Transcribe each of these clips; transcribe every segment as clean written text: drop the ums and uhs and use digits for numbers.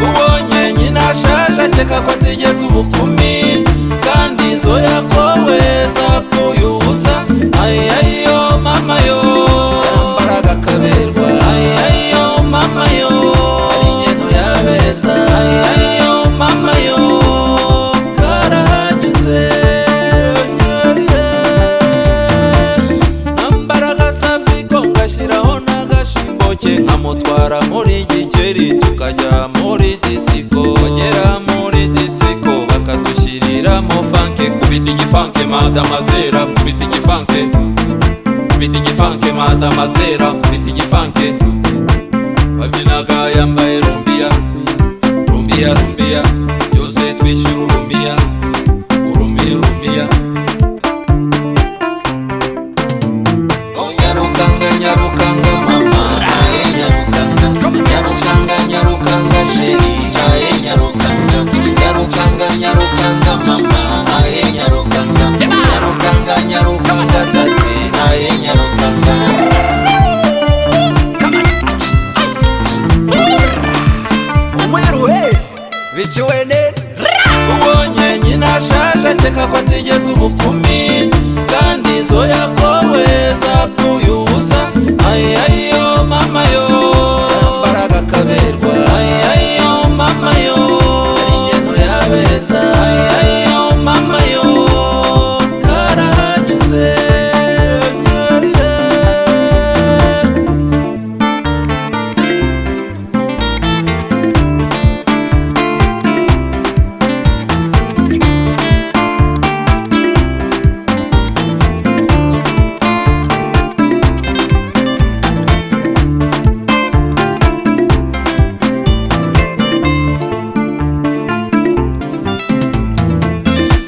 ubonye nyina ashaje akeka ko atigeze ubukumi, kandi izo yakowe zapfuye ubusa. Ayiyo mama yo, yambaraga akaberwa. Ayiyo mama yo, ari ingendo yabeza. Ayiyo mama yo, karahanyuze. Nambaraga safiko ngashyiraho n'agashimbo ke, nkamutwara muri Gikeri tukajya muri disiko. Bagera muri disiko bakadushyiriramo fanke. Kubita igifanke madamazera, kubita igifanke. Kubita igifanke madamazera, kubita igifanke. Babyinaga yambaye rumbiya, rumbiya rumbiya, yose twishyura urumiya, urumiya urumiya. Nyarukanga nyarukanga mama, aye nyarukanga. Nyarukanga nyarukanga sheri, aye nyarukanga. Nyarukanga nyarukanga mama, aye nyarukanga. Nyarukanga nyarukanga tate, aye nyarukanga. Biciwe nene ubonye nyina ashaje akeka ko atigeze ubukumi, kandi izo yakowe zapfuye ubusa. Ayiyo mama yo, yambaraga akaberwa. Ayiyo mama yo, ari ingendo yabeza. Ayiyo mama yo, karahanyuze.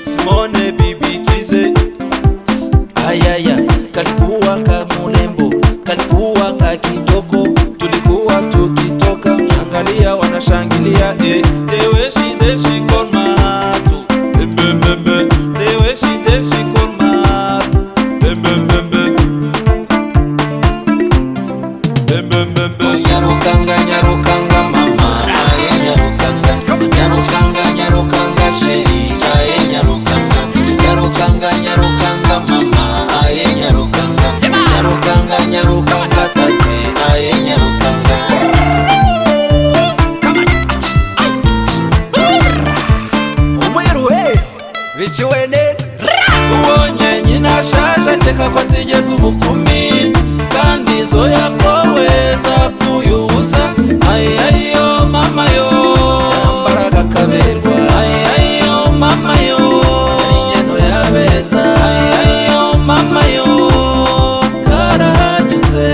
Simone bibi kize, ayaya, kalikuwa kamunembo, kalikuwa kakitoko, tulikuwa tukitoka, shangalia wanashangilia, deweshi deshi kolmatu, bembembembe, deweshi deshi kolmatu, bembembembe, bembembembe. Nyarukanga nyarukanga mama, aye nyarukanga. Nyarukanga nyarukanga sheri, aye nyarukanga. Nyarukanga nyarukanga mama, aye nyarukanga. Nyarukanga nyarukanga tate, aye nyarukanga. Biciwe nene ubonye nyina ashaje akeka ko atigeze ubukumi, kandi izo yakowe zapfuye ubusa. Ayiyo mama yo, yambaraga akaberwa. Ayiyo mama yo, ari ingendo yabeza. Ayiyo mama yo, karahanyuze.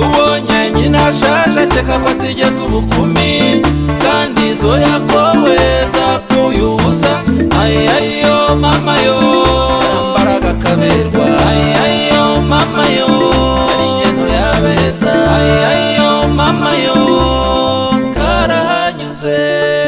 Ubonye nyina ashaje akeka ko atigeze ubukumi, kandi izo yakowe zapfuye ubusa. Ayiyo mama yo, yambaraga akaberwa. Ayiyo mama yo, ari ingendo yabeza. Ayiyo mama yo, karahanyuze.